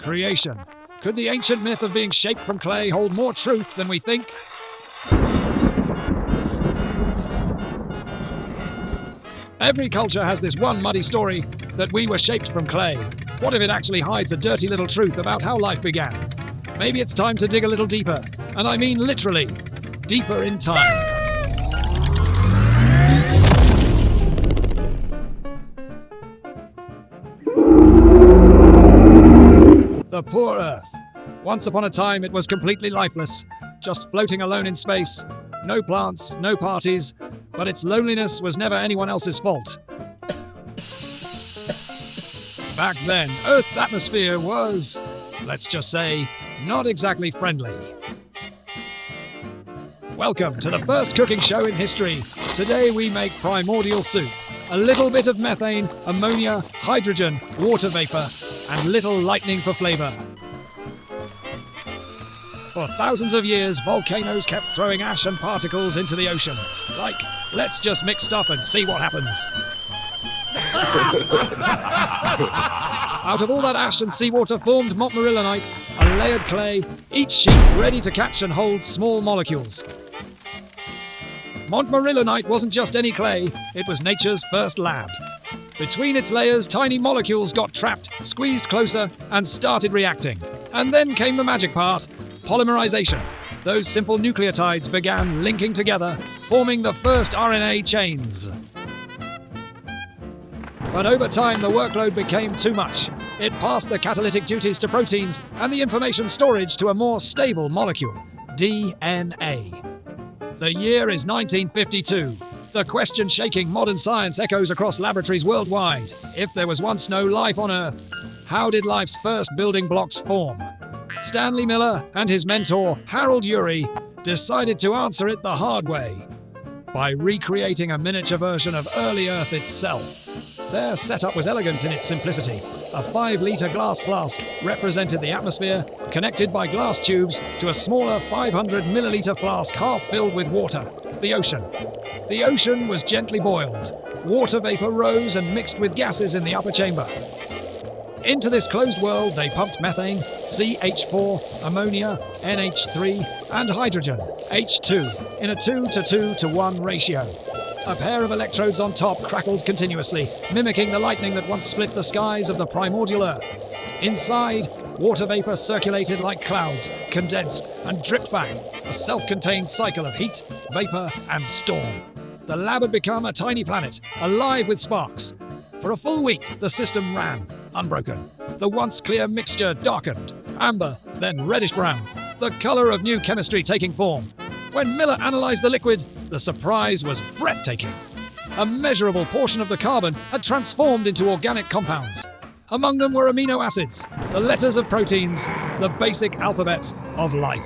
Creation. Could the ancient myth of being shaped from clay hold more truth than we think? Every culture has this one muddy story that we were shaped from clay. What if it actually hides a dirty little truth about how life began? Maybe it's time to dig a little deeper, and I mean literally, deeper in time. The poor Earth. Once upon a time, it was completely lifeless, just floating alone in space. No plants, no parties, but its loneliness was never anyone else's fault. Back then, Earth's atmosphere was, let's just say, not exactly friendly. Welcome to the first cooking show in history. Today we make primordial soup. A little bit of methane, ammonia, hydrogen, water vapor, and little lightning for flavor. For thousands of years, volcanoes kept throwing ash and particles into the ocean. Like, let's just mix stuff and see what happens. Out of all that ash and seawater formed montmorillonite, a layered clay, each sheet ready to catch and hold small molecules. Montmorillonite wasn't just any clay, it was nature's first lab. Between its layers, tiny molecules got trapped, squeezed closer, and started reacting. And then came the magic part, polymerization. Those simple nucleotides began linking together, forming the first RNA chains. But over time, the workload became too much. It passed the catalytic duties to proteins and the information storage to a more stable molecule, DNA. The year is 1952. The question shaking modern science echoes across laboratories worldwide. If there was once no life on Earth, how did life's first building blocks form? Stanley Miller and his mentor, Harold Yuri, decided to answer it the hard way by recreating a miniature version of early Earth itself. Their setup was elegant in its simplicity. A 5-litre glass flask represented the atmosphere, connected by glass tubes to a smaller 500-millilitre flask half filled with water, the ocean. The ocean was gently boiled. Water vapor rose and mixed with gases in the upper chamber. Into this closed world, they pumped methane, CH4, ammonia, NH3, and hydrogen, H2, in a 2:2:1 ratio. A pair of electrodes on top crackled continuously, mimicking the lightning that once split the skies of the primordial Earth. Inside, water vapor circulated like clouds, condensed and dripped back, a self-contained cycle of heat, vapor, and storm. The lab had become a tiny planet, alive with sparks. For a full week, the system ran, unbroken. The once clear mixture darkened, amber, then reddish-brown, the color of new chemistry taking form. When Miller analyzed the liquid, the surprise was breathtaking. A measurable portion of the carbon had transformed into organic compounds. Among them were amino acids, the letters of proteins, the basic alphabet of life.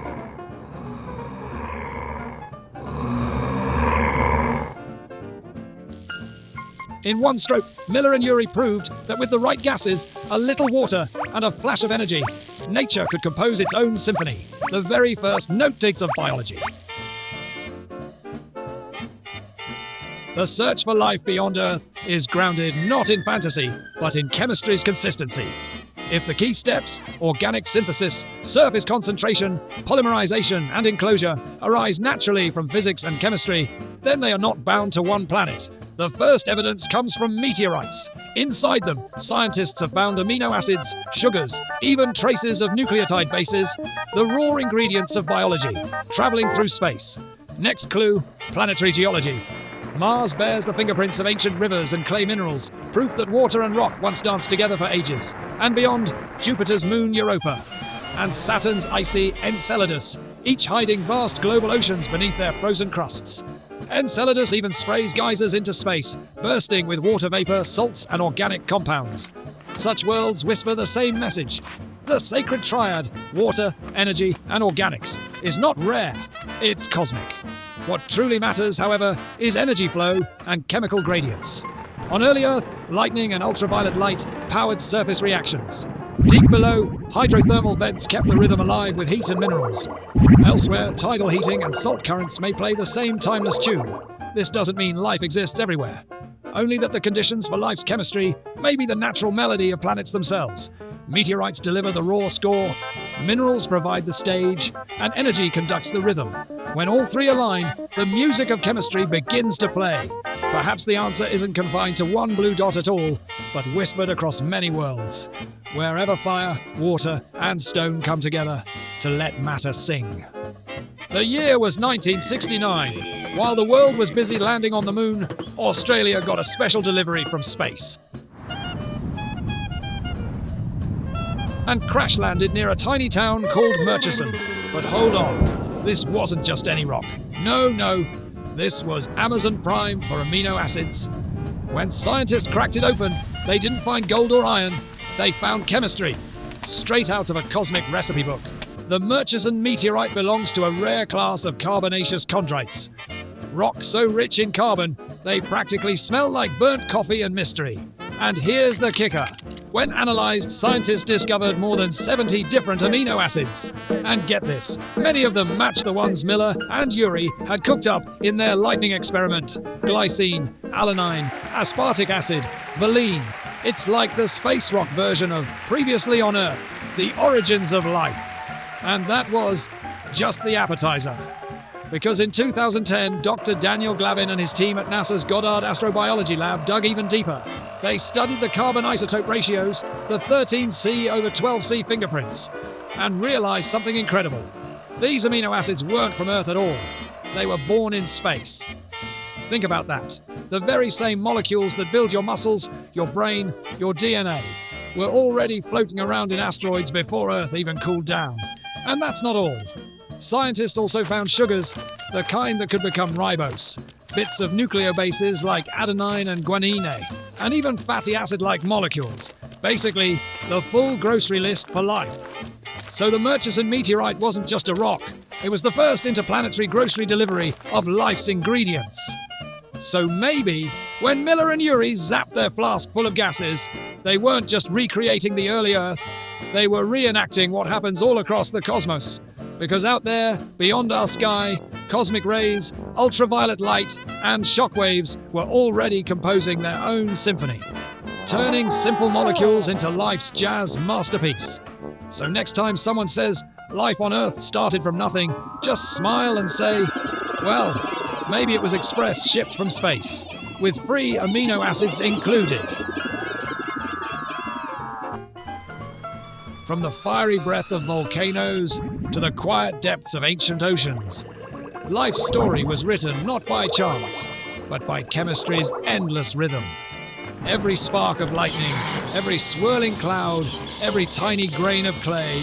In one stroke, Miller and Yuri proved that with the right gases, a little water, and a flash of energy, nature could compose its own symphony, the very first note-takes of biology. The search for life beyond Earth is grounded not in fantasy, but in chemistry's consistency. If the key steps, organic synthesis, surface concentration, polymerization, and enclosure, arise naturally from physics and chemistry, then they are not bound to one planet. The first evidence comes from meteorites. Inside them, scientists have found amino acids, sugars, even traces of nucleotide bases, the raw ingredients of biology, traveling through space. Next clue, planetary geology. Mars bears the fingerprints of ancient rivers and clay minerals, proof that water and rock once danced together for ages. And beyond, Jupiter's moon Europa, and Saturn's icy Enceladus, each hiding vast global oceans beneath their frozen crusts. Enceladus even sprays geysers into space, bursting with water vapor, salts, and organic compounds. Such worlds whisper the same message. The sacred triad, water, energy, and organics, is not rare, it's cosmic. What truly matters, however, is energy flow and chemical gradients. On early Earth, lightning and ultraviolet light powered surface reactions. Deep below, hydrothermal vents kept the rhythm alive with heat and minerals. Elsewhere, tidal heating and salt currents may play the same timeless tune. This doesn't mean life exists everywhere, only that the conditions for life's chemistry may be the natural melody of planets themselves. Meteorites deliver the raw score, minerals provide the stage, and energy conducts the rhythm. When all three align, the music of chemistry begins to play. Perhaps the answer isn't confined to one blue dot at all, but whispered across many worlds, wherever fire, water, and stone come together to let matter sing. The year was 1969. While the world was busy landing on the moon, Australia got a special delivery from space and crash-landed near a tiny town called Murchison. But hold on, this wasn't just any rock. No, this was Amazon Prime for amino acids. When scientists cracked it open, they didn't find gold or iron, they found chemistry, straight out of a cosmic recipe book. The Murchison meteorite belongs to a rare class of carbonaceous chondrites. Rock so rich in carbon, they practically smell like burnt coffee and mystery. And here's the kicker. When analysed, scientists discovered more than 70 different amino acids. And get this, many of them match the ones Miller and Yuri had cooked up in their lightning experiment. Glycine, alanine, aspartic acid, valine. It's like the space rock version of Previously on Earth, the origins of life. And that was just the appetizer. Because in 2010, Dr. Daniel Glavin and his team at NASA's Goddard Astrobiology Lab dug even deeper. They studied the carbon isotope ratios, the 13C over 12C fingerprints, and realized something incredible. These amino acids weren't from Earth at all. They were born in space. Think about that. The very same molecules that build your muscles, your brain, your DNA, were already floating around in asteroids before Earth even cooled down. And that's not all. Scientists also found sugars, the kind that could become ribose, bits of nucleobases like adenine and guanine, and even fatty acid-like molecules. Basically, the full grocery list for life. So the Murchison meteorite wasn't just a rock, it was the first interplanetary grocery delivery of life's ingredients. So maybe, when Miller and Yuri zapped their flask full of gases, they weren't just recreating the early Earth, they were reenacting what happens all across the cosmos. Because out there, beyond our sky, cosmic rays, ultraviolet light, and shockwaves were already composing their own symphony, turning simple molecules into life's jazz masterpiece. So next time someone says life on Earth started from nothing, just smile and say, well, maybe it was express shipped from space, with free amino acids included. From the fiery breath of volcanoes to the quiet depths of ancient oceans, life's story was written not by chance, but by chemistry's endless rhythm. Every spark of lightning, every swirling cloud, every tiny grain of clay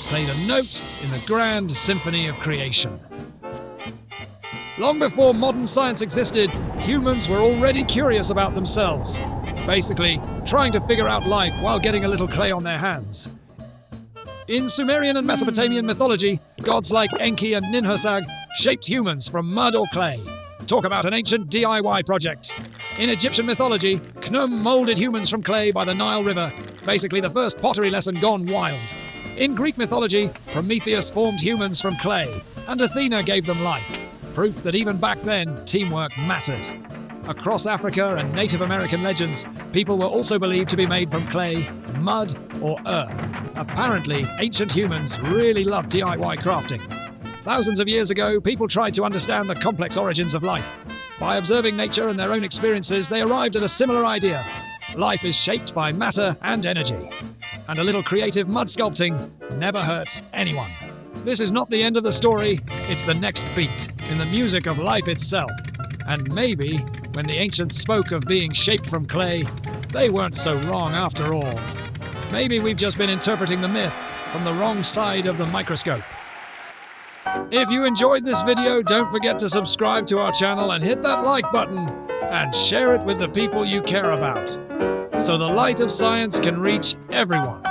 played a note in the grand symphony of creation. Long before modern science existed, humans were already curious about themselves, basically trying to figure out life while getting a little clay on their hands. In Sumerian and Mesopotamian mythology, gods like Enki and Ninhursag shaped humans from mud or clay. Talk about an ancient DIY project. In Egyptian mythology, Khnum molded humans from clay by the Nile River, basically the first pottery lesson gone wild. In Greek mythology, Prometheus formed humans from clay, and Athena gave them life, proof that even back then, teamwork mattered. Across Africa and Native American legends, people were also believed to be made from clay, mud, or earth. Apparently, ancient humans really loved DIY crafting. Thousands of years ago, people tried to understand the complex origins of life. By observing nature and their own experiences, they arrived at a similar idea. Life is shaped by matter and energy. And a little creative mud sculpting never hurt anyone. This is not the end of the story, it's the next beat in the music of life itself. And maybe, when the ancients spoke of being shaped from clay, they weren't so wrong after all. Maybe we've just been interpreting the myth from the wrong side of the microscope. If you enjoyed this video, don't forget to subscribe to our channel and hit that like button and share it with the people you care about, so the light of science can reach everyone.